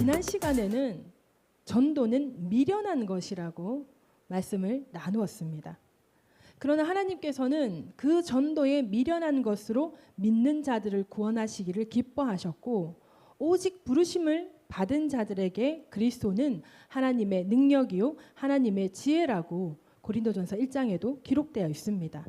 지난 시간에는 전도는 미련한 것이라고 말씀을 나누었습니다. 그러나 하나님께서는 그 전도의 미련한 것으로 믿는 자들을 구원하시기를 기뻐하셨고, 오직 부르심을 받은 자들에게 그리스도는 하나님의 능력이요 하나님의 지혜라고 고린도전서 1장에도 기록되어 있습니다.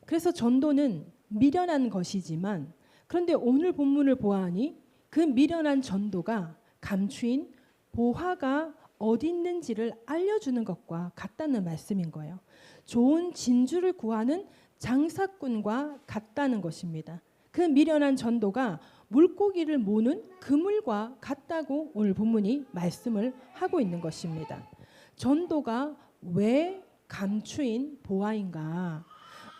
그래서 전도는 미련한 것이지만, 그런데 오늘 본문을 보아하니 그 미련한 전도가 감추인 보화가 어디 있는지를 알려주는 것과 같다는 말씀인 거예요. 좋은 진주를 구하는 장사꾼과 같다는 것입니다. 그 미련한 전도가 물고기를 모는 그물과 같다고 오늘 본문이 말씀을 하고 있는 것입니다. 전도가 왜 감추인 보화인가?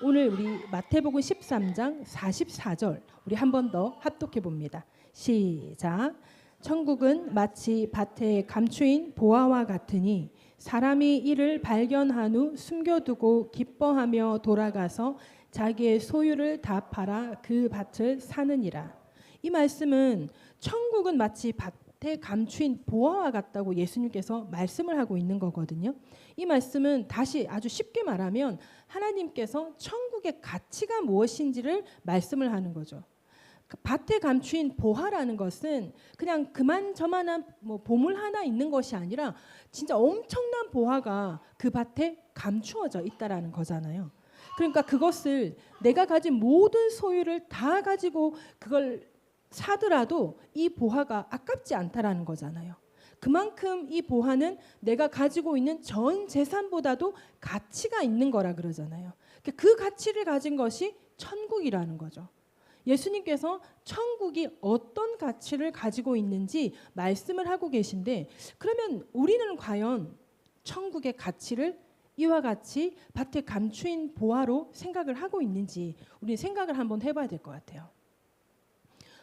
오늘 우리 마태복음 13장 44절 우리 한 번 더 합독해 봅니다. 시작. 천국은 마치 밭에 감추인 보화와 같으니 사람이 이를 발견한 후 숨겨두고 기뻐하며 돌아가서 자기의 소유를 다 팔아 그 밭을 사느니라. 이 말씀은 천국은 마치 밭에 감추인 보화와 같다고 예수님께서 말씀을 하고 있는 거거든요. 이 말씀은 다시 아주 쉽게 말하면 하나님께서 천국의 가치가 무엇인지를 말씀을 하는 거죠. 밭에 감추인 보화라는 것은 그냥 그만저만한 보물 하나 있는 것이 아니라 진짜 엄청난 보화가 그 밭에 감추어져 있다라는 거잖아요. 그러니까 그것을 내가 가진 모든 소유를 다 가지고 그걸 사더라도 이 보화가 아깝지 않다라는 거잖아요. 그만큼 이 보화는 내가 가지고 있는 전 재산보다도 가치가 있는 거라 그러잖아요. 그 가치를 가진 것이 천국이라는 거죠. 예수님께서 천국이 어떤 가치를 가지고 있는지 말씀을 하고 계신데, 그러면 우리는 과연 천국의 가치를 이와 같이 밭에 감추인 보화로 생각을 하고 있는지 우리 생각을 한번 해봐야 될 것 같아요.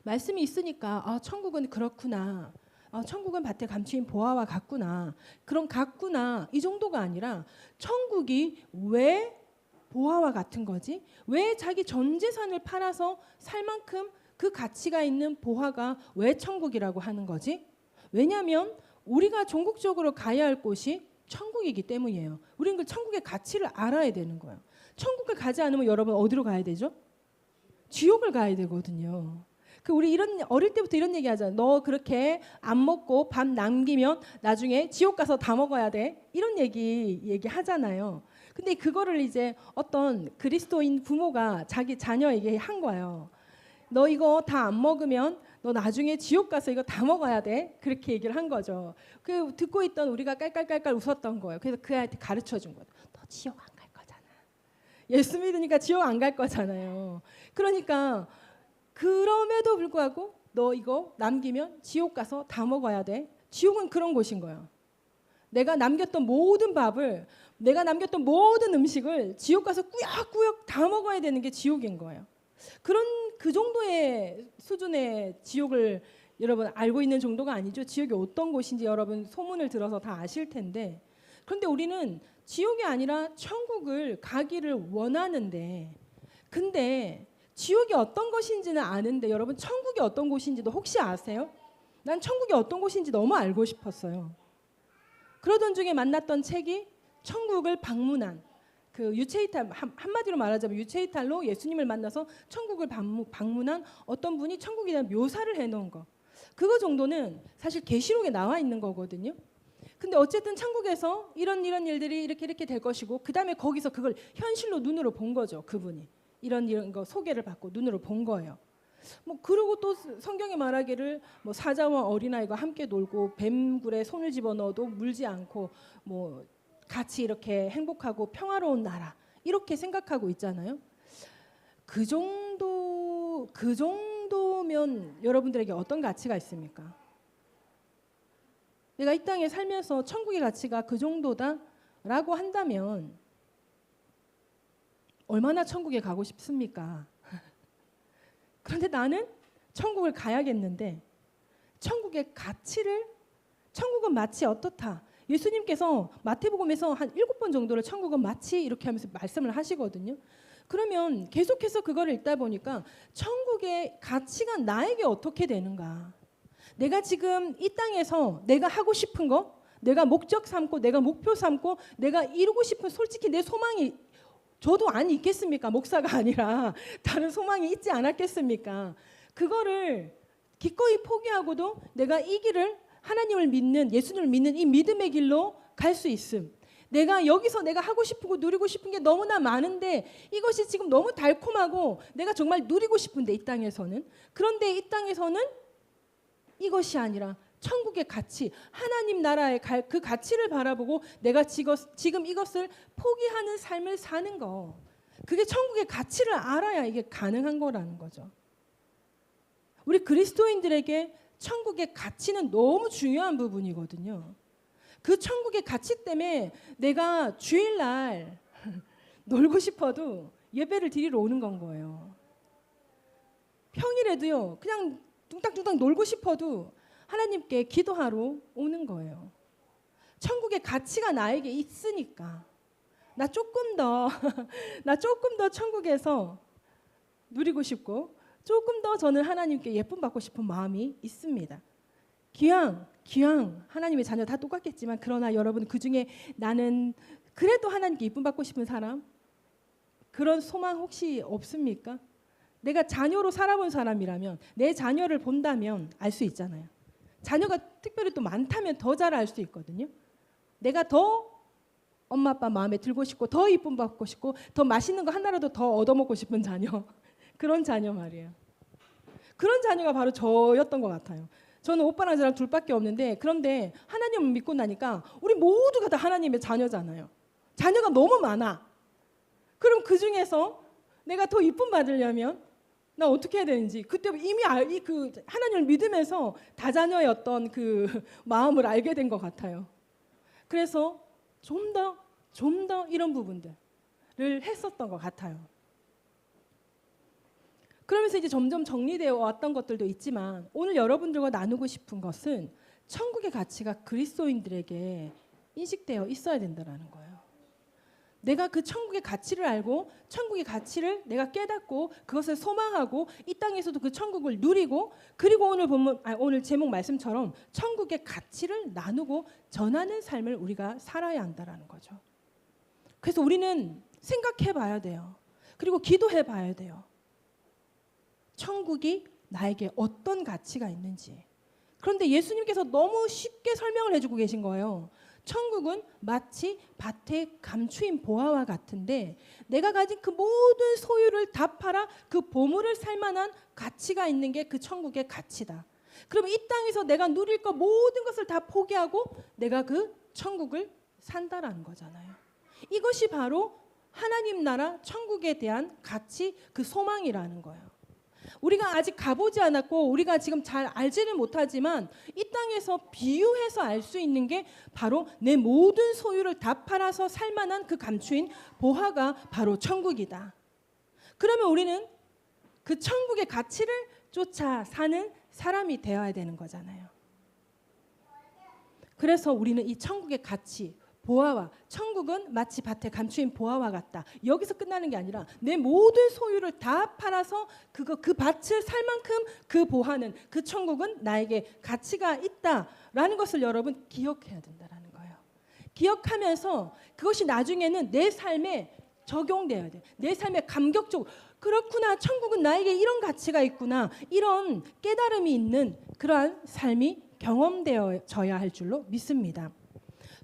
말씀이 있으니까 천국은 그렇구나, 천국은 밭에 감추인 보화와 같구나, 그런 같구나 이 정도가 아니라 천국이 왜 보화와 같은 거지? 왜 자기 전 재산을 팔아서 살 만큼 그 가치가 있는 보화가 왜 천국이라고 하는 거지? 왜냐하면 우리가 종국적으로 가야 할 곳이 천국이기 때문이에요. 우리는 그 천국의 가치를 알아야 되는 거예요. 천국을 가지 않으면 여러분 어디로 가야 되죠? 지옥을 가야 되거든요. 우리 어릴 때부터 이런 얘기 하잖아요. 너 그렇게 안 먹고 밥 남기면 나중에 지옥 가서 다 먹어야 돼. 이런 얘기 하잖아요. 근데 그거를 이제 어떤 그리스도인 부모가 자기 자녀에게 한 거예요. 너 이거 다 안 먹으면 너 나중에 지옥 가서 이거 다 먹어야 돼. 그렇게 얘기를 한 거죠. 그 듣고 있던 우리가 깔깔깔깔 웃었던 거예요. 그래서 그 아이한테 가르쳐 준 거예요. 너 지옥 안 갈 거잖아. 예수 믿으니까 지옥 안 갈 거잖아요. 그러니까 그럼에도 불구하고 너 이거 남기면 지옥 가서 다 먹어야 돼. 지옥은 그런 곳인 거예요. 내가 남겼던 모든 밥을, 내가 남겼던 모든 음식을 지옥 가서 꾸역꾸역 다 먹어야 되는 게 지옥인 거예요. 그 정도의 수준의 지옥을 여러분 알고 있는 정도가 아니죠. 지옥이 어떤 곳인지 여러분 소문을 들어서 다 아실 텐데, 그런데 우리는 지옥이 아니라 천국을 가기를 원하는데, 근데 지옥이 어떤 것인지는 아는데 여러분 천국이 어떤 곳인지도 혹시 아세요? 난 천국이 어떤 곳인지 너무 알고 싶었어요. 그러던 중에 만났던 책이 천국을 방문한 그 유체이탈, 한마디로 말하자면 유체이탈로 예수님을 만나서 천국을 방문한 어떤 분이 천국에 대한 묘사를 해놓은 거, 그거 정도는 사실 계시록에 나와 있는 거거든요. 근데 어쨌든 천국에서 이런 일들이 이렇게 될 것이고, 그 다음에 거기서 그걸 현실로 눈으로 본 거죠. 그분이 이런 거 소개를 받고 눈으로 본 거예요. 그리고 또 성경에 말하기를 사자와 어린아이가 함께 놀고 뱀굴에 손을 집어넣어도 물지 않고 같이 이렇게 행복하고 평화로운 나라, 이렇게 생각하고 있잖아요. 그 정도면 여러분들에게 어떤 가치가 있습니까? 내가 이 땅에 살면서 천국의 가치가 그 정도다라고 한다면 얼마나 천국에 가고 싶습니까? 그런데 나는 천국을 가야겠는데, 천국의 가치를, 천국은 마치 어떻다. 예수님께서 마태복음에서 한 7번 정도를 천국은 마치 이렇게 하면서 말씀을 하시거든요. 그러면 계속해서 그거를 읽다 보니까 천국의 가치가 나에게 어떻게 되는가? 내가 지금 이 땅에서 내가 하고 싶은 거, 내가 목적 삼고 내가 목표 삼고 내가 이루고 싶은 솔직히 내 소망이 저도 안 있겠습니까? 목사가 아니라 다른 소망이 있지 않았겠습니까? 그거를 기꺼이 포기하고도 내가 이 길을 하나님을 믿는 예수님을 믿는 이 믿음의 길로 갈 수 있음. 내가 여기서 내가 하고 싶고 누리고 싶은 게 너무나 많은데 이것이 지금 너무 달콤하고 내가 정말 누리고 싶은데 이 땅에서는 그런데 이 땅에서는 이것이 아니라 천국의 가치, 하나님 나라의 그 가치를 바라보고 내가 지금 이것을 포기하는 삶을 사는 거. 그게 천국의 가치를 알아야 이게 가능한 거라는 거죠. 우리 그리스도인들에게 천국의 가치는 너무 중요한 부분이거든요. 그 천국의 가치 때문에 내가 주일날 놀고 싶어도 예배를 드리러 오는 건 거예요. 평일에도요. 그냥 뚱딱뚱딱 놀고 싶어도 하나님께 기도하러 오는 거예요. 천국의 가치가 나에게 있으니까 나 조금 더 천국에서 누리고 싶고 조금 더 저는 하나님께 예쁨 받고 싶은 마음이 있습니다. 기왕 하나님의 자녀 다 똑같겠지만 그러나 여러분 그중에 나는 그래도 하나님께 예쁨 받고 싶은 사람 그런 소망 혹시 없습니까? 내가 자녀로 살아본 사람이라면 내 자녀를 본다면 알 수 있잖아요. 자녀가 특별히 또 많다면 더 잘 알 수 있거든요. 내가 더 엄마 아빠 마음에 들고 싶고 더 이쁨 받고 싶고 더 맛있는 거 하나라도 더 얻어먹고 싶은 자녀 그런 자녀 말이에요. 그런 자녀가 바로 저였던 것 같아요. 저는 오빠랑 저랑 둘밖에 없는데 그런데 하나님을 믿고 나니까 우리 모두가 다 하나님의 자녀잖아요. 자녀가 너무 많아. 그럼 그 중에서 내가 더 이쁨 받으려면 나 어떻게 해야 되는지 그때 이미 그 하나님을 믿으면서 다자녀였던 그 마음을 알게 된 것 같아요. 그래서 좀 더 이런 부분들을 했었던 것 같아요. 그러면서 이제 점점 정리되어 왔던 것들도 있지만 오늘 여러분들과 나누고 싶은 것은 천국의 가치가 그리스도인들에게 인식되어 있어야 된다는 거예요. 내가 그 천국의 가치를 알고 천국의 가치를 내가 깨닫고 그것을 소망하고 이 땅에서도 그 천국을 누리고 그리고 오늘 제목 말씀처럼 천국의 가치를 나누고 전하는 삶을 우리가 살아야 한다는 거죠. 그래서 우리는 생각해 봐야 돼요. 그리고 기도해 봐야 돼요. 천국이 나에게 어떤 가치가 있는지. 그런데 예수님께서 너무 쉽게 설명을 해주고 계신 거예요. 천국은 마치 밭에 감추인 보화와 같은데 내가 가진 그 모든 소유를 다 팔아 그 보물을 살 만한 가치가 있는 게 그 천국의 가치다. 그럼 이 땅에서 내가 누릴 것 모든 것을 다 포기하고 내가 그 천국을 산다라는 거잖아요. 이것이 바로 하나님 나라 천국에 대한 가치, 그 소망이라는 거예요. 우리가 아직 가보지 않았고 우리가 지금 잘 알지는 못하지만 이 땅에서 비유해서 알 수 있는 게 바로 내 모든 소유를 다 팔아서 살 만한 그 감추인 보화가 바로 천국이다. 그러면 우리는 그 천국의 가치를 쫓아 사는 사람이 되어야 되는 거잖아요. 그래서 우리는 이 천국의 가치, 보화와 천국은 마치 밭에 감추인 보화와 같다. 여기서 끝나는 게 아니라 내 모든 소유를 다 팔아서 그 밭을 살 만큼 그 보화는 그 천국은 나에게 가치가 있다라는 것을 여러분 기억해야 된다라는 거예요. 기억하면서 그것이 나중에는 내 삶에 적용돼야 돼. 내 삶에 감격적으로 그렇구나. 천국은 나에게 이런 가치가 있구나. 이런 깨달음이 있는 그러한 삶이 경험되어져야 할 줄로 믿습니다.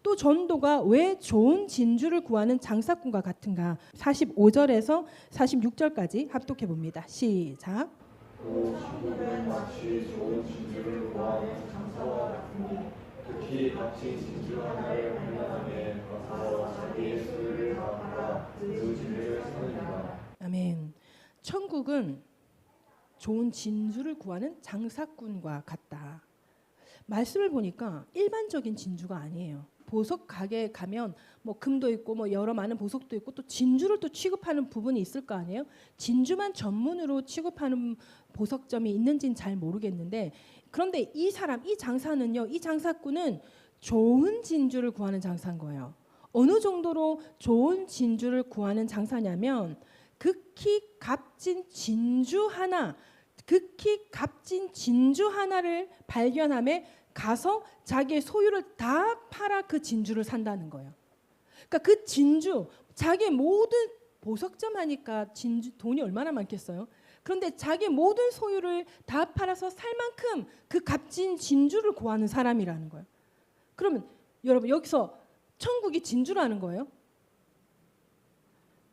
또 전도가 왜 좋은 진주를 구하는 장사꾼과 같은가? 45절에서 46절까지 합독해 봅니다. 시작. 또 천국은 마치 좋은 진주를 구하는 장사와 같으니 특히 값진 진주 하나를 발견하면 가서 자기의 소유를 다 팔아 그 진주를 사느니라. 아멘. 천국은 좋은 진주를 구하는 장사꾼과 같다. 말씀을 보니까 일반적인 진주가 아니에요. 보석 가게에 가면 뭐 금도 있고 뭐 여러 많은 보석도 있고 또 진주를 또 취급하는 부분이 있을 거 아니에요. 진주만 전문으로 취급하는 보석점이 있는지는 잘 모르겠는데 그런데 이 장사는요. 이 장사꾼은 좋은 진주를 구하는 장사인 거예요. 어느 정도로 좋은 진주를 구하는 장사냐면 극히 값진 진주 하나 극히 값진 진주 하나를 발견함에 가서 자기의 소유를 다 팔아 그 진주를 산다는 거예요. 그러니까 그 진주, 자기의 모든 보석점 하니까 진주 돈이 얼마나 많겠어요? 그런데 자기 모든 소유를 다 팔아서 살 만큼 그 값진 진주를 구하는 사람이라는 거예요. 그러면 여러분 여기서 천국이 진주라는 거예요.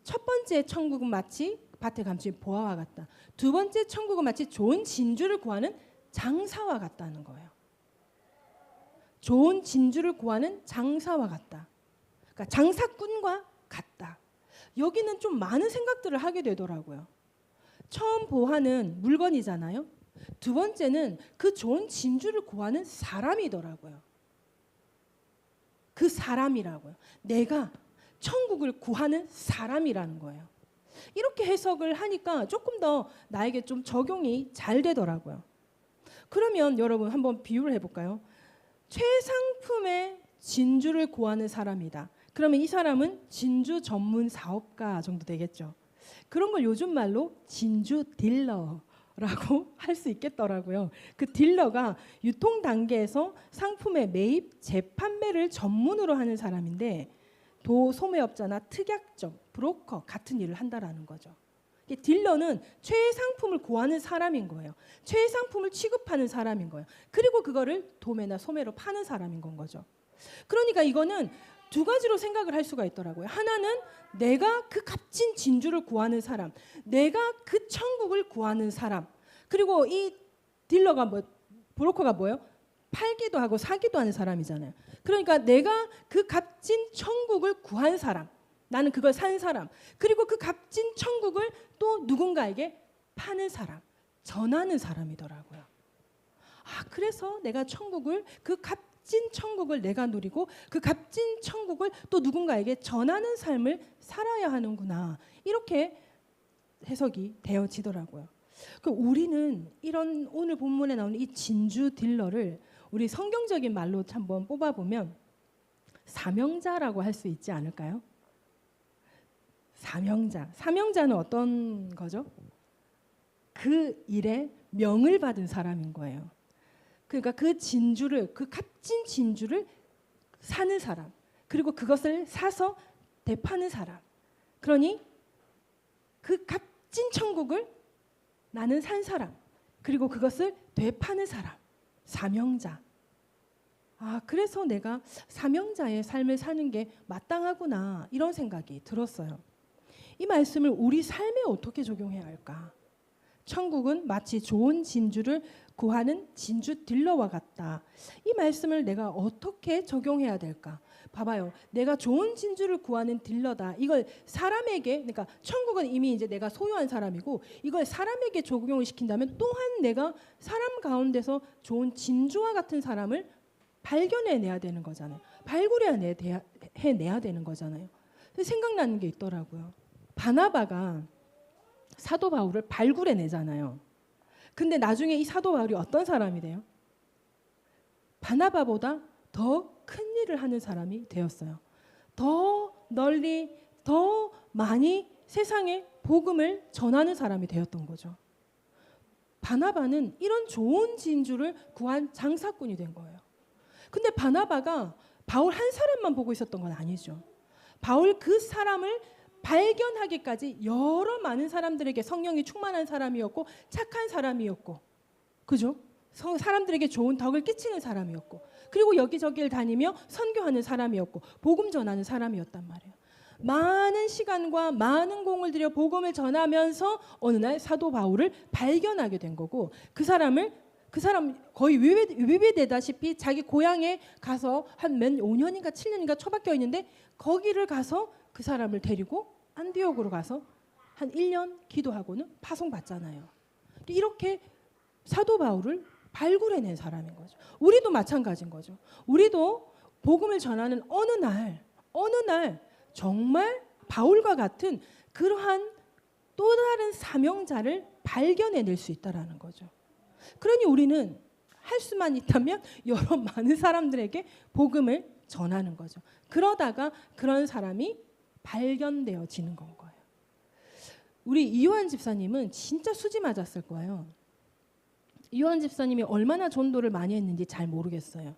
첫 번째 천국은 마치 밭에 감춘 보화와 같다. 두 번째 천국은 마치 좋은 진주를 구하는 장사와 같다는 거예요. 좋은 진주를 구하는 장사와 같다. 그러니까 장사꾼과 같다. 여기는 좀 많은 생각들을 하게 되더라고요. 처음 보화는 물건이잖아요. 두 번째는 그 좋은 진주를 구하는 사람이더라고요. 그 사람이라고요. 내가 천국을 구하는 사람이라는 거예요. 이렇게 해석을 하니까 조금 더 나에게 좀 적용이 잘 되더라고요. 그러면 여러분 한번 비유를 해볼까요? 최상품의 진주를 구하는 사람이다. 그러면 이 사람은 진주 전문 사업가 정도 되겠죠. 그런 걸 요즘 말로 진주 딜러라고 할 수 있겠더라고요. 그 딜러가 유통 단계에서 상품의 매입, 재판매를 전문으로 하는 사람인데 도소매업자나 특약점, 브로커 같은 일을 한다라는 거죠. 딜러는 최상품을 구하는 사람인 거예요. 최상품을 취급하는 사람인 거예요. 그리고 그거를 도매나 소매로 파는 사람인 건 거죠. 그러니까 이거는 두 가지로 생각을 할 수가 있더라고요. 하나는 내가 그 값진 진주를 구하는 사람, 내가 그 천국을 구하는 사람. 그리고 이 딜러가 브로커가 뭐예요? 팔기도 하고 사기도 하는 사람이잖아요. 그러니까 내가 그 값진 천국을 구한 사람, 나는 그걸 산 사람, 그리고 그 값진 천국을 또 누군가에게 파는 사람, 전하는 사람이더라고요. 아, 그래서 내가 천국을, 그 값진 천국을 내가 누리고 그 값진 천국을 또 누군가에게 전하는 삶을 살아야 하는구나. 이렇게 해석이 되어지더라고요. 우리는 이런 오늘 본문에 나오는 이 진주 딜러를 우리 성경적인 말로 한번 뽑아보면 사명자라고 할 수 있지 않을까요? 사명자는 어떤 거죠? 그 일에 명을 받은 사람인 거예요. 그러니까 그 진주를, 그 값진 진주를 사는 사람, 그리고 그것을 사서 되파는 사람. 그러니 그 값진 천국을 나는 산 사람, 그리고 그것을 되파는 사람, 사명자. 아, 그래서 내가 사명자의 삶을 사는 게 마땅하구나, 이런 생각이 들었어요. 이 말씀을 우리 삶에 어떻게 적용해야 할까? 천국은 마치 좋은 진주를 구하는 진주 딜러와 같다. 이 말씀을 내가 어떻게 적용해야 될까? 봐봐요. 내가 좋은 진주를 구하는 딜러다. 이걸 사람에게, 그러니까 천국은 이미 이제 내가 소유한 사람이고 이걸 사람에게 적용을 시킨다면 또한 내가 사람 가운데서 좋은 진주와 같은 사람을 발견해내야 되는 거잖아요. 발굴해내야 되는 거잖아요. 생각나는 게 있더라고요. 바나바가 사도 바울을 발굴해내잖아요. 근데 나중에 이 사도 바울이 어떤 사람이 돼요? 바나바보다 더 큰 일을 하는 사람이 되었어요. 더 널리, 더 많이 세상에 복음을 전하는 사람이 되었던 거죠. 바나바는 이런 좋은 진주를 구한 장사꾼이 된 거예요. 근데 바나바가 바울 한 사람만 보고 있었던 건 아니죠. 바울 그 사람을 발견하기까지 여러 많은 사람들에게 성령이 충만한 사람이었고 착한 사람이었고, 그죠? 사람들에게 좋은 덕을 끼치는 사람이었고, 그리고 여기저기를 다니며 선교하는 사람이었고 복음 전하는 사람이었단 말이에요. 많은 시간과 많은 공을 들여 복음을 전하면서 어느 날 사도 바울을 발견하게 된 거고, 그 사람 거의 위배되다시피 자기 고향에 가서 한 5년인가 7년인가 처박혀 있는데 거기를 가서 그 사람을 데리고 안디옥으로 가서 한 1년 기도하고는 파송받잖아요. 이렇게 사도 바울을 발굴해낸 사람인 거죠. 우리도 마찬가지인 거죠. 우리도 복음을 전하는 어느 날 정말 바울과 같은 그러한 또 다른 사명자를 발견해낼 수 있다라는 거죠. 그러니 우리는 할 수만 있다면 여러 많은 사람들에게 복음을 전하는 거죠. 그러다가 그런 사람이 발견되어지는 건 거예요. 우리 이요한 집사님은 진짜 수지 맞았을 거예요. 이완 집사님이 얼마나 전도를 많이 했는지 잘 모르겠어요.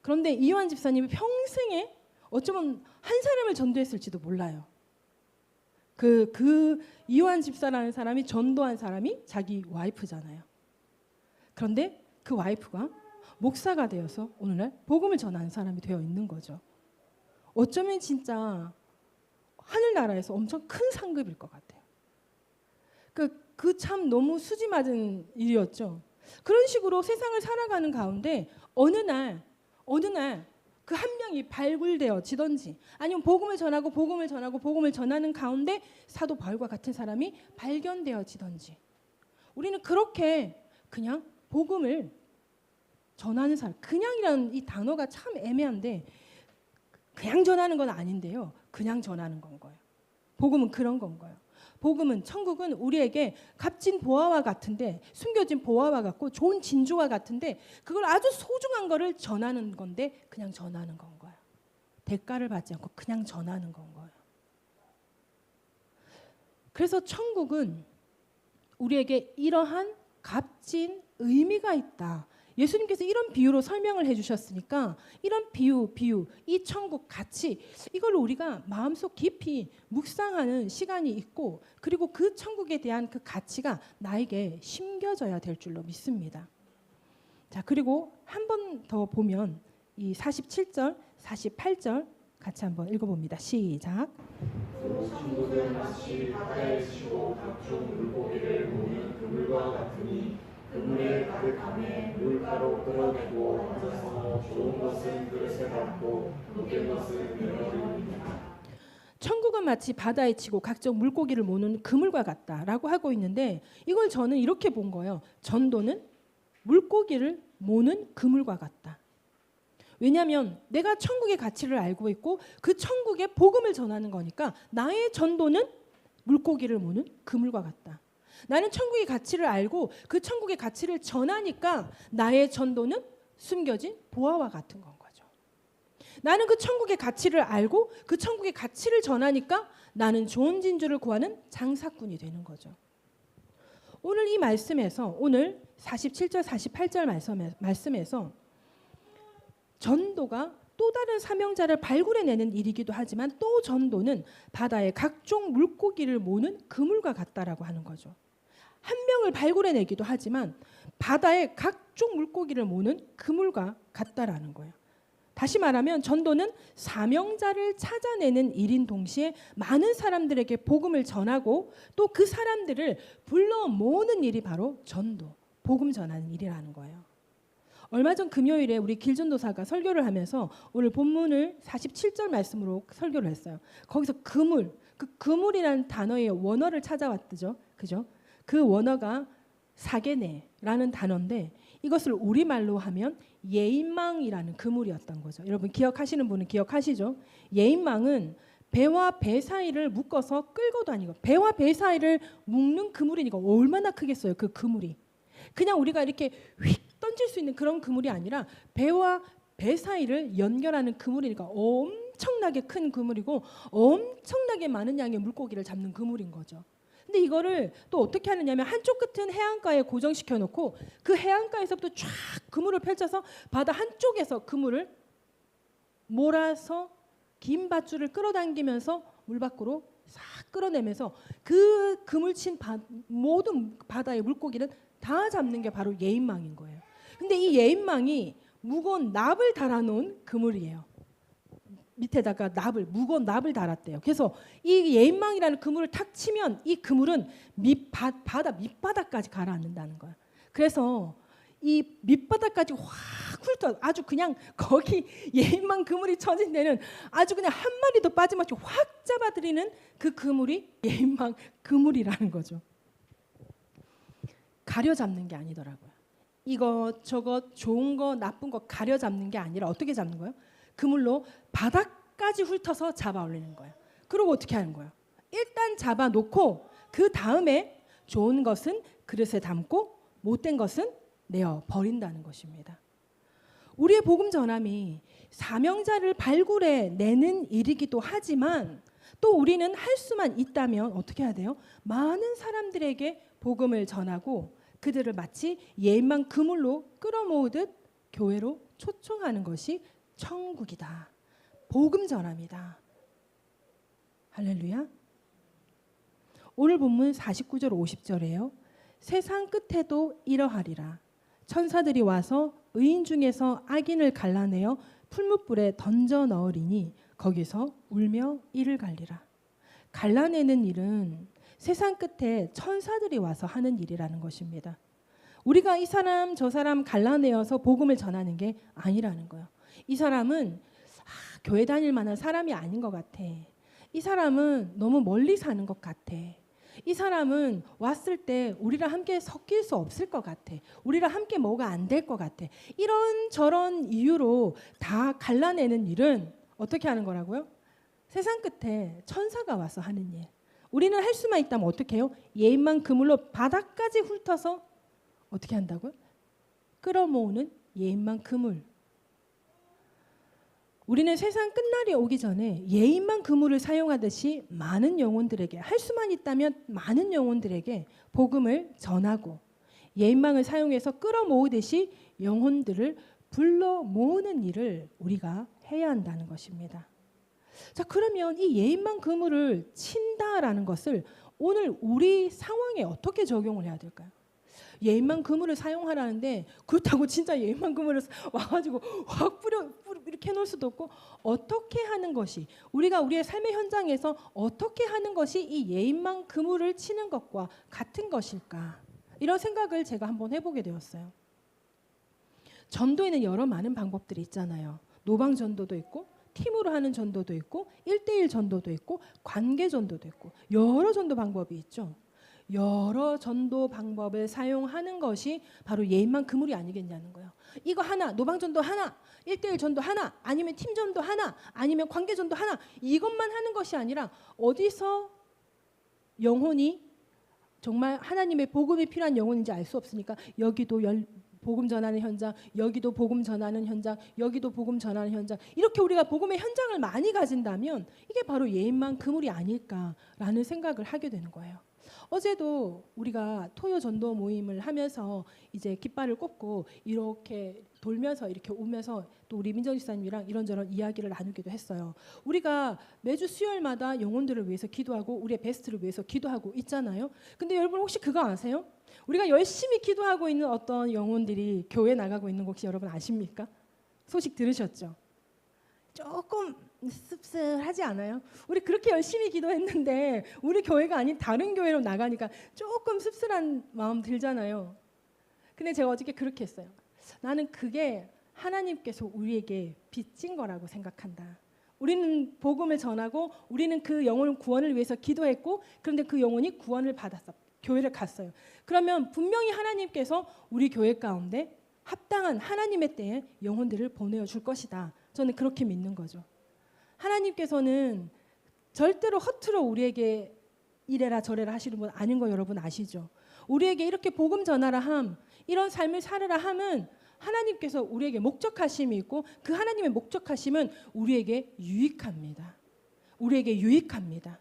그런데 이완 집사님이 평생에 어쩌면 한 사람을 전도했을지도 몰라요. 그 이완 집사라는 사람이 전도한 사람이 자기 와이프잖아요. 그런데 그 와이프가 목사가 되어서 오늘날 복음을 전하는 사람이 되어 있는 거죠. 어쩌면 진짜 하늘나라에서 엄청 큰 상급일 것 같아요. 그 참 너무 수지 맞은 일이었죠. 그런 식으로 세상을 살아가는 가운데 어느 날 그 한 명이 발굴되어지던지 아니면 복음을 전하는 가운데 사도 바울과 같은 사람이 발견되어지던지 우리는 그렇게 그냥 복음을 전하는 사람, 그냥이라는 이 단어가 참 애매한데 그냥 전하는 건 아닌데요. 그냥 전하는 건 거예요. 복음은 그런 건 거예요. 복음은 천국은 우리에게 값진 보화와 같은데 숨겨진 보화와 같고 좋은 진주와 같은데 그걸 아주 소중한 거를 전하는 건데 그냥 전하는 건 거예요. 대가를 받지 않고 그냥 전하는 건 거예요. 그래서 천국은 우리에게 이러한 값진 의미가 있다. 예수님께서 이런 비유로 설명을 해주셨으니까 이런 비유, 이 천국 가치 이걸 우리가 마음속 깊이 묵상하는 시간이 있고 그리고 그 천국에 대한 그 가치가 나에게 심겨져야 될 줄로 믿습니다. 자, 그리고 한 번 더 보면 이 47절, 48절 같이 한번 읽어봅니다. 시작. 천국은 마치 바다에 치고 각종 물고기를 모는 그물과 같으니 그물에 가득함에 물가로 끌어내고 얹어서 좋은 것은 그릇에 담고 못된 것은 내어놓습니다. 천국은 마치 바다에 치고 각종 물고기를 모는 그물과 같다라고 하고 있는데 이걸 저는 이렇게 본 거예요. 전도는 물고기를 모는 그물과 같다. 왜냐하면 내가 천국의 가치를 알고 있고 그 천국의 복음을 전하는 거니까 나의 전도는 물고기를 모는 그물과 같다. 나는 천국의 가치를 알고 그 천국의 가치를 전하니까 나의 전도는 숨겨진 보화와 같은 건 거죠. 나는 그 천국의 가치를 알고 그 천국의 가치를 전하니까 나는 좋은 진주를 구하는 장사꾼이 되는 거죠. 오늘 이 말씀에서 오늘 47절 48절 말씀에서 전도가 또 다른 사명자를 발굴해내는 일이기도 하지만 또 전도는 바다의 각종 물고기를 모는 그물과 같다라고 하는 거죠. 한 명을 발굴해내기도 하지만 바다의 각종 물고기를 모는 그물과 같다라는 거예요. 다시 말하면 전도는 사명자를 찾아내는 일인 동시에 많은 사람들에게 복음을 전하고 또 그 사람들을 불러 모으는 일이 바로 전도, 복음 전하는 일이라는 거예요. 얼마 전 금요일에 우리 길전도사가 설교를 하면서 오늘 본문을 47절 말씀으로 설교를 했어요. 거기서 그물, 그 그물이라는 단어의 원어를 찾아왔죠. 그죠? 그 원어가 사게네라는 단어인데 이것을 우리말로 하면 예인망이라는 그물이었던 거죠. 여러분 기억하시는 분은 기억하시죠? 예인망은 배와 배 사이를 묶어서 끌고 다니고 배와 배 사이를 묶는 그물이니까 얼마나 크겠어요. 그 그물이. 그냥 우리가 이렇게 휙 던질 수 있는 그런 그물이 아니라 배와 배 사이를 연결하는 그물이니까 엄청나게 큰 그물이고 엄청나게 많은 양의 물고기를 잡는 그물인 거죠. 근데 이거를 또 어떻게 하느냐면 한쪽 끝은 해안가에 고정시켜 놓고 그 해안가에서부터 쫙 그물을 펼쳐서 바다 한쪽에서 그물을 몰아서 긴 밧줄을 끌어당기면서 물 밖으로 싹 끌어내면서 그 그물 친 모든 바다의 물고기는 다 잡는 게 바로 예인망인 거예요. 근데 이 예인망이 무거운 납을 달아놓은 그물이에요. 밑에다가 무거운 납을 달았대요. 그래서 이 예인망이라는 그물을 탁 치면 이 그물은 바다 밑바닥까지 가라앉는다는 거야. 그래서 이 밑바닥까지 확 훑어 아주 그냥 거기 예인망 그물이 쳐진 데는 아주 그냥 한 마리도 빠짐없이 확 잡아들이는 그 그물이 예인망 그물이라는 거죠. 가려 잡는 게 아니더라고요. 이거 저거 좋은 거 나쁜 거 가려 잡는 게 아니라 어떻게 잡는 거예요? 그물로 바닥까지 훑어서 잡아 올리는 거예요. 그리고 어떻게 하는 거예요? 일단 잡아 놓고 그 다음에 좋은 것은 그릇에 담고 못된 것은 내어 버린다는 것입니다. 우리의 복음 전함이 사명자를 발굴해 내는 일이기도 하지만 또 우리는 할 수만 있다면 어떻게 해야 돼요? 많은 사람들에게 복음을 전하고 그들을 마치 예인만 그물로 끌어모으듯 교회로 초청하는 것이 천국이다. 복음 전함이다. 할렐루야. 오늘 본문 49절 50절이에요. 세상 끝에도 이러하리라. 천사들이 와서 의인 중에서 악인을 갈라내어 풀무불에 던져 넣으리니 거기서 울며 이를 갈리라. 갈라내는 일은 세상 끝에 천사들이 와서 하는 일이라는 것입니다. 우리가 이 사람 저 사람 갈라내어서 복음을 전하는 게 아니라는 거예요. 이 사람은 교회 다닐 만한 사람이 아닌 것 같아. 이 사람은 너무 멀리 사는 것 같아. 이 사람은 왔을 때 우리랑 함께 섞일 수 없을 것 같아. 우리랑 함께 뭐가 안 될 것 같아. 이런 저런 이유로 다 갈라내는 일은 어떻게 하는 거라고요? 세상 끝에 천사가 와서 하는 일. 우리는 할 수만 있다면 어떻게 해요? 예인만 그물로 바닥까지 훑어서 어떻게 한다고요? 끌어모으는 예인만 그물. 우리는 세상 끝날이 오기 전에 예인만 그물을 사용하듯이 많은 영혼들에게, 할 수만 있다면 많은 영혼들에게 복음을 전하고 예인망을 사용해서 끌어모으듯이 영혼들을 불러 모으는 일을 우리가 해야 한다는 것입니다. 자, 그러면 이 예인망 그물을 친다라는 것을 오늘 우리 상황에 어떻게 적용을 해야 될까요? 예인망 그물을 사용하라는데 그렇다고 진짜 예인망 그물을 와가지고 확 뿌려 이렇게 해놓을 수도 없고, 어떻게 하는 것이, 우리가 우리의 삶의 현장에서 어떻게 하는 것이 이 예인망 그물을 치는 것과 같은 것일까, 이런 생각을 제가 한번 해보게 되었어요. 전도에는 여러 많은 방법들이 있잖아요. 노방 전도도 있고 팀으로 하는 전도도 있고 1:1 전도도 있고 관계 전도도 있고 여러 전도 방법이 있죠. 여러 전도 방법을 사용하는 것이 바로 예인망 그물이 아니겠냐는 거예요. 이거 하나, 노방 전도 하나, 1:1 전도 하나, 아니면 팀 전도 하나, 아니면 관계 전도 하나, 이것만 하는 것이 아니라 어디서 영혼이 정말 하나님의 복음이 필요한 영혼인지 알 수 없으니까 여기도 복음 전하는 현장, 여기도 복음 전하는 현장, 여기도 복음 전하는 현장, 이렇게 우리가 복음의 현장을 많이 가진다면 이게 바로 예인망 그물이 아닐까라는 생각을 하게 되는 거예요. 어제도 우리가 토요 전도 모임을 하면서 이제 깃발을 꽂고 이렇게 돌면서 이렇게 오면서 또 우리 민정 집사님이랑 이런저런 이야기를 나누기도 했어요. 우리가 매주 수요일마다 영혼들을 위해서 기도하고 우리의 베스트를 위해서 기도하고 있잖아요. 근데 여러분 혹시 그거 아세요? 우리가 열심히 기도하고 있는 어떤 영혼들이 교회 나가고 있는 거 혹시 여러분 아십니까? 소식 들으셨죠? 조금 씁쓸하지 않아요? 우리 그렇게 열심히 기도했는데 우리 교회가 아닌 다른 교회로 나가니까 조금 씁쓸한 마음 들잖아요. 근데 제가 어저께 그렇게 했어요. 나는 그게 하나님께서 우리에게 빚진 거라고 생각한다. 우리는 복음을 전하고 우리는 그 영혼 구원을 위해서 기도했고, 그런데 그 영혼이 구원을 받았어. 교회를 갔어요. 그러면 분명히 하나님께서 우리 교회 가운데 합당한 하나님의 때에 영혼들을 보내어 줄 것이다. 저는 그렇게 믿는 거죠. 하나님께서는 절대로 허투루 우리에게 이래라 저래라 하시는 분 아닌 거 여러분 아시죠? 우리에게 이렇게 복음 전하라 함, 이런 삶을 살으라 함은 하나님께서 우리에게 목적하심이 있고 그 하나님의 목적하심은 우리에게 유익합니다. 우리에게 유익합니다.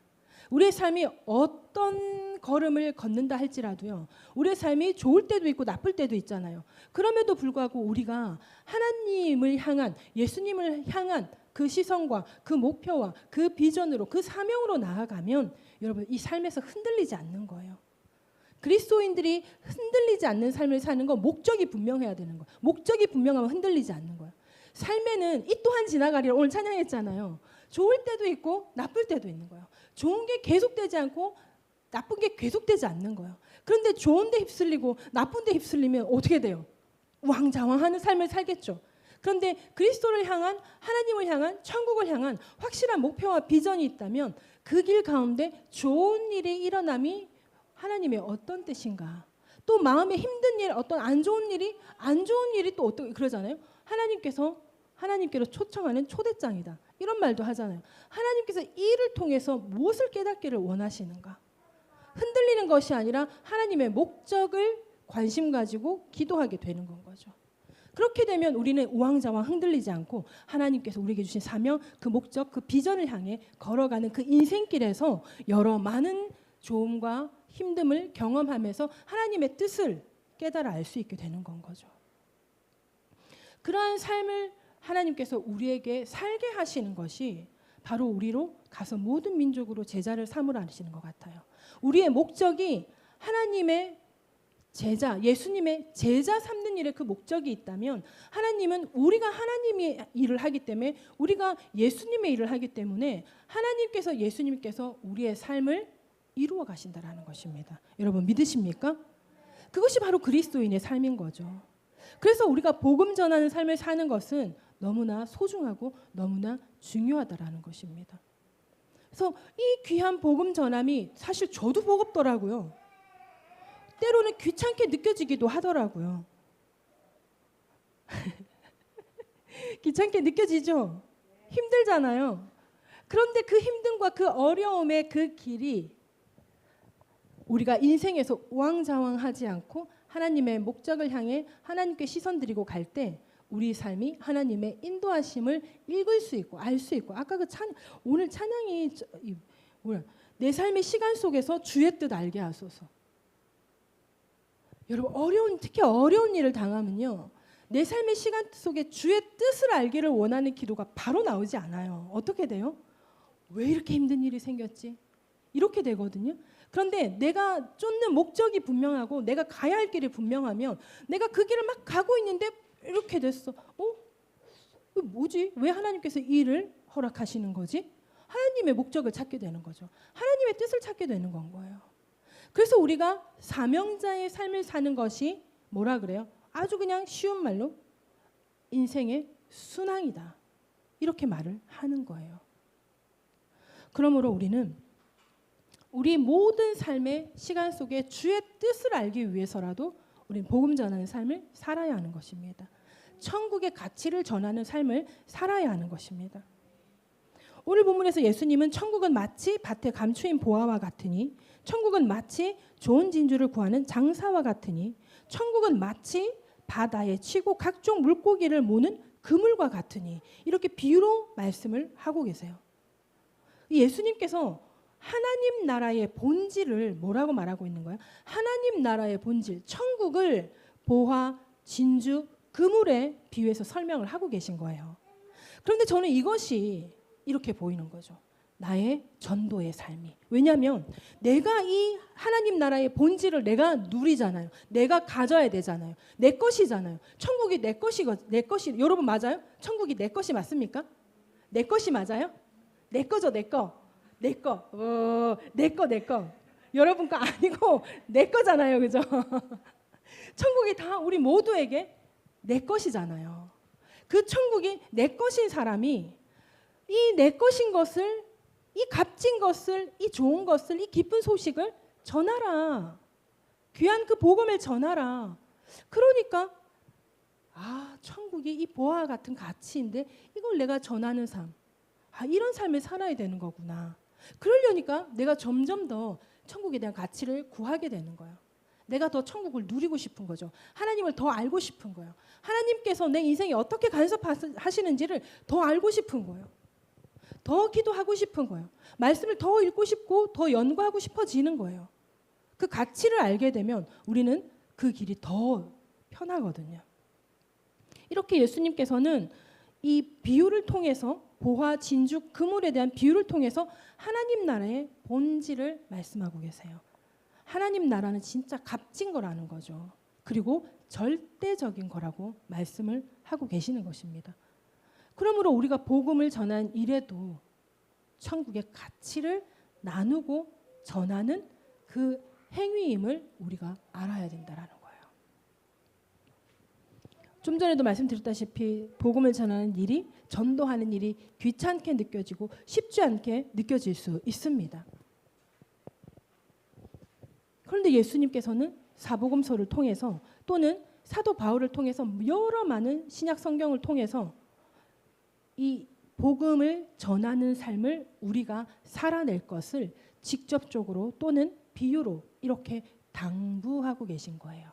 우리의 삶이 어떤 걸음을 걷는다 할지라도요, 우리의 삶이 좋을 때도 있고 나쁠 때도 있잖아요. 그럼에도 불구하고 우리가 하나님을 향한, 예수님을 향한 그 시선과 그 목표와 그 비전으로, 그 사명으로 나아가면 여러분 이 삶에서 흔들리지 않는 거예요. 그리스도인들이 흔들리지 않는 삶을 사는 건 목적이 분명해야 되는 거예요. 목적이 분명하면 흔들리지 않는 거예요. 삶에는 이 또한 지나가리라 오늘 찬양했잖아요. 좋을 때도 있고 나쁠 때도 있는 거예요. 좋은 게 계속되지 않고 나쁜 게 계속되지 않는 거예요. 그런데 좋은 데 휩쓸리고 나쁜 데 휩쓸리면 어떻게 돼요? 우왕좌왕하는 삶을 살겠죠. 그런데 그리스도를 향한, 하나님을 향한, 천국을 향한 확실한 목표와 비전이 있다면 그 길 가운데 좋은 일이 일어남이 하나님의 어떤 뜻인가? 또 마음에 힘든 일, 어떤 안 좋은 일이 또 어떻게 그러잖아요. 하나님께로 초청하는 초대장이다. 이런 말도 하잖아요. 하나님께서 이 일을 통해서 무엇을 깨닫기를 원하시는가? 흔들리는 것이 아니라 하나님의 목적을 관심 가지고 기도하게 되는 건 거죠. 그렇게 되면 우리는 우왕좌왕 흔들리지 않고 하나님께서 우리에게 주신 사명, 그 목적, 그 비전을 향해 걸어가는 그 인생길에서 여러 많은 좋음과 힘듦을 경험하면서 하나님의 뜻을 깨달아 알 수 있게 되는 건 거죠. 그러한 삶을 하나님께서 우리에게 살게 하시는 것이 바로 우리로 가서 모든 민족으로 제자를 삼으라 하시는 것 같아요. 우리의 목적이 하나님의 제자, 예수님의 제자 삼는 일에 그 목적이 있다면 하나님은 우리가 하나님의 일을 하기 때문에 우리가 예수님의 일을 하기 때문에 하나님께서 예수님께서 우리의 삶을 이루어 가신다라는 것입니다. 여러분 믿으십니까? 그것이 바로 그리스도인의 삶인 거죠. 그래서 우리가 복음 전하는 삶을 사는 것은 너무나 소중하고 너무나 중요하다라는 것입니다. 그래서 이 귀한 복음 전함이 사실 저도 버겁더라고요. 때로는 귀찮게 느껴지기도 하더라고요. 귀찮게 느껴지죠? 힘들잖아요. 그런데 그 힘듦과 그 어려움의 그 길이 우리가 인생에서 우왕좌왕하지 않고 하나님의 목적을 향해 하나님께 시선 드리고 갈 때 우리 삶이 하나님의 인도하심을 읽을 수 있고 알 수 있고 아까 그 오늘 찬양이 내 삶의 시간 속에서 주의 뜻 알게 하소서. 여러분 특히 어려운 일을 당하면요. 내 삶의 시간 속에 주의 뜻을 알기를 원하는 기도가 바로 나오지 않아요. 어떻게 돼요? 왜 이렇게 힘든 일이 생겼지? 이렇게 되거든요. 그런데 내가 쫓는 목적이 분명하고 내가 가야 할 길이 분명하면 내가 그 길을 막 가고 있는데 이렇게 됐어. 뭐지? 왜 하나님께서 이 일을 허락하시는 거지? 하나님의 목적을 찾게 되는 거죠. 하나님의 뜻을 찾게 되는 건 거예요. 그래서 우리가 사명자의 삶을 사는 것이 뭐라 그래요? 아주 그냥 쉬운 말로 인생의 순항이다. 이렇게 말을 하는 거예요. 그러므로 우리는 우리 모든 삶의 시간 속에 주의 뜻을 알기 위해서라도 우리는 복음 전하는 삶을 살아야 하는 것입니다. 천국의 가치를 전하는 삶을 살아야 하는 것입니다. 오늘 본문에서 예수님은 천국은 마치 밭에 감추인 보화와 같으니 천국은 마치 좋은 진주를 구하는 장사와 같으니 천국은 마치 바다에 치고 각종 물고기를 모는 그물과 같으니 이렇게 비유로 말씀을 하고 계세요. 예수님께서 하나님 나라의 본질을 뭐라고 말하고 있는 거예요? 하나님 나라의 본질, 천국을 보화, 진주, 그물에 비유해서 설명을 하고 계신 거예요. 그런데 저는 이것이 이렇게 보이는 거죠. 나의 전도의 삶이. 왜냐하면 내가 이 하나님 나라의 본질을 내가 누리잖아요. 내가 가져야 되잖아요. 내 것이잖아요. 천국이 내 것이 여러분 맞아요? 천국이 내 것이 맞습니까? 내 것이 맞아요? 내 거죠, 내 거. 내 거. 내 거. 여러분 거 아니고 내 거잖아요. 그죠? 천국이 다 우리 모두에게 내 것이잖아요. 그 천국이 내 것인 사람이 이 내 것인 것을 이 값진 것을 이 좋은 것을 이 기쁜 소식을 전하라. 귀한 그 복음을 전하라. 그러니까 천국이 이 보화와 같은 가치인데 이걸 내가 전하는 삶. 이런 삶을 살아야 되는 거구나. 그러려니까 내가 점점 더 천국에 대한 가치를 구하게 되는 거예요. 내가 더 천국을 누리고 싶은 거죠. 하나님을 더 알고 싶은 거예요. 하나님께서 내 인생에 어떻게 간섭하시는지를 더 알고 싶은 거예요. 더 기도하고 싶은 거예요. 말씀을 더 읽고 싶고 더 연구하고 싶어지는 거예요. 그 가치를 알게 되면 우리는 그 길이 더 편하거든요. 이렇게 예수님께서는 이 비유를 통해서 보화, 진주, 그물에 대한 비유를 통해서 하나님 나라의 본질을 말씀하고 계세요. 하나님 나라는 진짜 값진 거라는 거죠. 그리고 절대적인 거라고 말씀을 하고 계시는 것입니다. 그러므로 우리가 복음을 전한 일에도 천국의 가치를 나누고 전하는 그 행위임을 우리가 알아야 된다라는 거예요. 좀 전에도 말씀드렸다시피 복음을 전하는 일이 전도하는 일이 귀찮게 느껴지고 쉽지 않게 느껴질 수 있습니다. 그런데 예수님께서는 사복음서를 통해서 또는 사도 바울을 통해서 여러 많은 신약 성경을 통해서 이 복음을 전하는 삶을 우리가 살아낼 것을 직접적으로 또는 비유로 이렇게 당부하고 계신 거예요.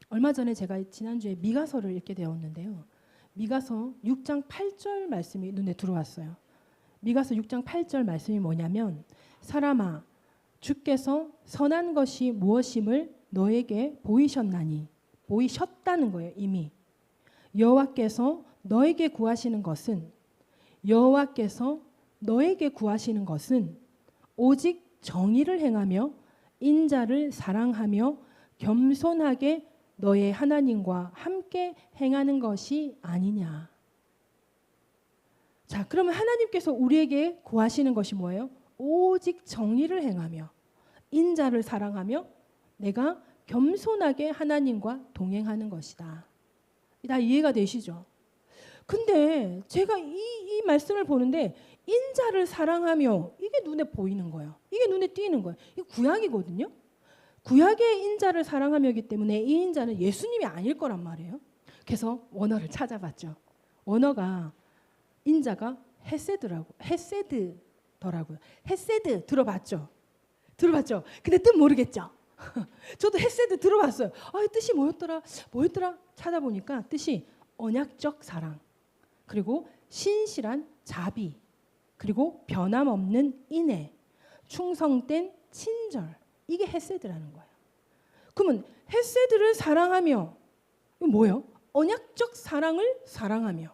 얼마 전에 제가 지난주에 미가서를 읽게 되었는데요. 미가서 6장 8절 말씀이 눈에 들어왔어요. 미가서 6장 8절 말씀이 뭐냐면 사람아 주께서 선한 것이 무엇임을 너에게 보이셨나니, 보이셨다는 거예요. 이미 여호와께서 너에게 구하시는 것은, 여호와께서 너에게 구하시는 것은 오직 정의를 행하며 인자를 사랑하며 겸손하게 너의 하나님과 함께 행하는 것이 아니냐. 자, 그러면 하나님께서 우리에게 구하시는 것이 뭐예요? 오직 정의를 행하며 인자를 사랑하며 내가 겸손하게 하나님과 동행하는 것이다. 다 이해가 되시죠? 근데 제가 이 말씀을 보는데 인자를 사랑하며, 이게 눈에 보이는 거예요. 이게 눈에 띄는 거예요. 이게 구약이거든요. 구약의 인자를 사랑하며이기 때문에 이 인자는 예수님이 아닐 거란 말이에요. 그래서 원어를 찾아봤죠. 원어가 인자가 헤세드더라고요. 헤세드 들어봤죠? 들어봤죠? 근데 뜻 모르겠죠? 저도 헤세드 들어봤어요. 뜻이 뭐였더라? 찾아보니까 뜻이 언약적 사랑, 그리고 신실한 자비, 그리고 변함없는 인애, 충성된 친절, 이게 헤세드라는 거예요. 그러면 헤세드를 사랑하며, 이거 뭐예요? 언약적 사랑을 사랑하며,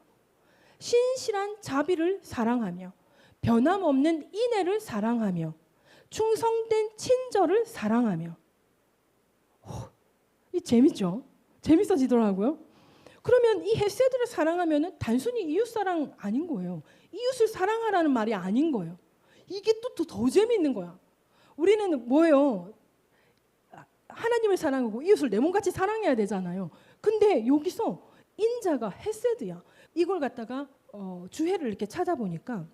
신실한 자비를 사랑하며, 변함없는 인애를 사랑하며, 충성된 친절을 사랑하며. 이 재밌죠? 재밌어지더라고요. 그러면 이 헤세드를 사랑하면은 단순히 이웃 사랑 아닌 거예요. 이웃을 사랑하라는 말이 아닌 거예요. 이게 또 더 재미있는 거야. 우리는 뭐예요? 하나님을 사랑하고 이웃을 내 몸같이 사랑해야 되잖아요. 근데 여기서 인자가 헤세드야. 이걸 갖다가 주해를 이렇게 찾아보니까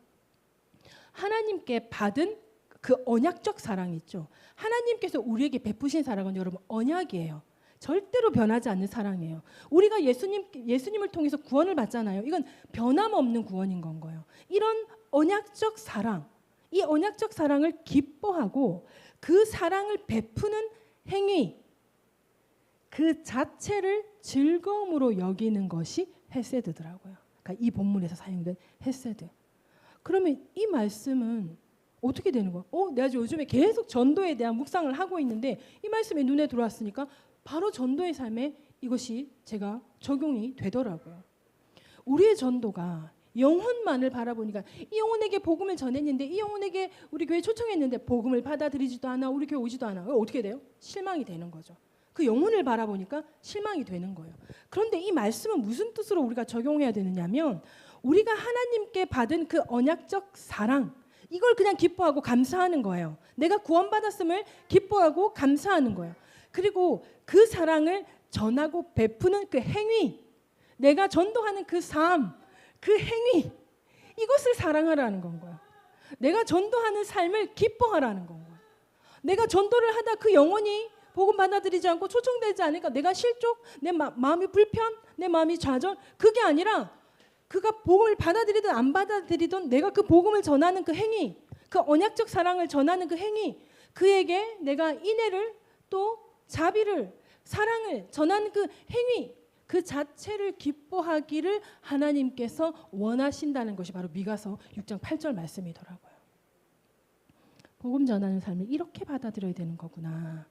하나님께 받은 그 언약적 사랑 있죠. 하나님께서 우리에게 베푸신 사랑은 여러분 언약이에요. 절대로 변하지 않는 사랑이에요. 우리가 예수님을 통해서 구원을 받잖아요. 이건 변함없는 구원인 건 거예요. 이런 언약적 사랑, 이 언약적 사랑을 기뻐하고 그 사랑을 베푸는 행위, 그 자체를 즐거움으로 여기는 것이 헤세드더라고요. 그러니까 이 본문에서 사용된 헤세드. 그러면 이 말씀은 어떻게 되는 거야? 내가 요즘에 계속 전도에 대한 묵상을 하고 있는데 이 말씀이 눈에 들어왔으니까 바로 전도의 삶에 이것이 제가 적용이 되더라고요. 우리의 전도가 영혼만을 바라보니까 이 영혼에게 복음을 전했는데, 이 영혼에게 우리 교회 초청했는데 복음을 받아들이지도 않아, 우리 교회 오지도 않아. 어떻게 돼요? 실망이 되는 거죠. 그 영혼을 바라보니까 실망이 되는 거예요. 그런데 이 말씀은 무슨 뜻으로 우리가 적용해야 되느냐면, 우리가 하나님께 받은 그 언약적 사랑, 이걸 그냥 기뻐하고 감사하는 거예요. 내가 구원받았음을 기뻐하고 감사하는 거예요. 그리고 그 사랑을 전하고 베푸는 그 행위, 내가 전도하는 그 삶, 그 행위, 이것을 사랑하라는 건 거예요. 내가 전도하는 삶을 기뻐하라는 건 거예요. 내가 전도를 하다 그 영혼이 복음 받아들이지 않고 초청되지 않으니까 내가 실족, 내 마음이 불편, 내 마음이 좌절, 그게 아니라 그가 복음을 받아들이든 안 받아들이든 내가 그 복음을 전하는 그 행위, 그 언약적 사랑을 전하는 그 행위, 그에게 내가 인애를 또 자비를, 사랑을 전하는 그 행위, 그 자체를 기뻐하기를 하나님께서 원하신다는 것이 바로 미가서 6장 8절 말씀이더라고요. 복음 전하는 삶을 이렇게 받아들여야 되는 거구나.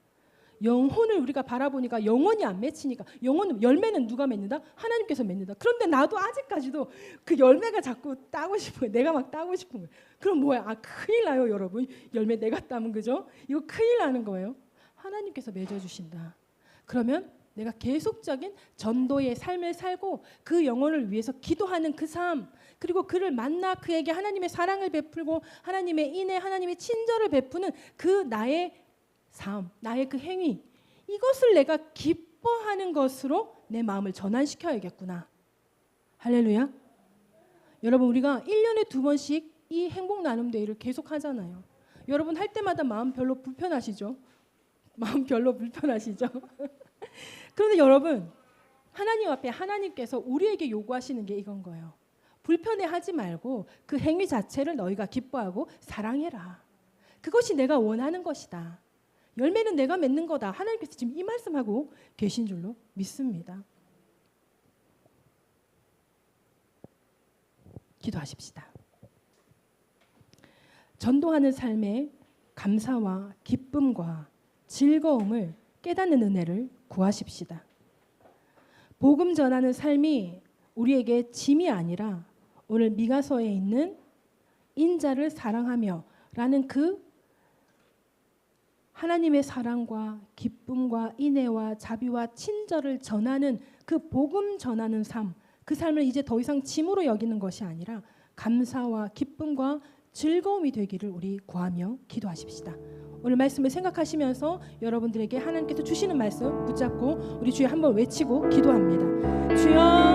영혼을 우리가 바라보니까 영혼이 안 맺히니까, 열매는 누가 맺는다? 하나님께서 맺는다. 그런데 나도 아직까지도 그 열매가 자꾸 따고 싶어요. 내가 막 따고 싶은 거예요. 그럼 뭐야? 큰일 나요, 여러분. 열매 내가 따면, 그죠? 이거 큰일 나는 거예요. 하나님께서 맺어주신다. 그러면 내가 계속적인 전도의 삶을 살고 그 영혼을 위해서 기도하는 그 삶, 그리고 그를 만나 그에게 하나님의 사랑을 베풀고 하나님의 인애, 하나님의 친절을 베푸는 그 나의 삶, 나의 그 행위, 이것을 내가 기뻐하는 것으로 내 마음을 전환시켜야겠구나. 할렐루야. 여러분, 우리가 1년에 2번씩 이 행복 나눔 데이를 계속 하잖아요. 여러분 할 때마다 마음 별로 불편하시죠? 마음 별로 불편하시죠? 그런데 여러분, 하나님 앞에 하나님께서 우리에게 요구하시는 게 이건 거예요. 불편해하지 말고 그 행위 자체를 너희가 기뻐하고 사랑해라. 그것이 내가 원하는 것이다. 열매는 내가 맺는 거다. 하나님께서 지금 이 말씀하고 계신 줄로 믿습니다. 기도하십시다. 전도하는 삶에 감사와 기쁨과 즐거움을 깨닫는 은혜를 구하십시다. 복음 전하는 삶이 우리에게 짐이 아니라 오늘 미가서에 있는 인자를 사랑하며 라는 그 하나님의 사랑과 기쁨과 인애와 자비와 친절을 전하는 그 복음 전하는 삶, 그 삶을 이제 더 이상 짐으로 여기는 것이 아니라 감사와 기쁨과 즐거움이 되기를 우리 구하며 기도하십시다. 오늘 말씀을 생각하시면서 여러분들에게 하나님께서 주시는 말씀 붙잡고 우리 주여 한번 외치고 기도합니다. 주여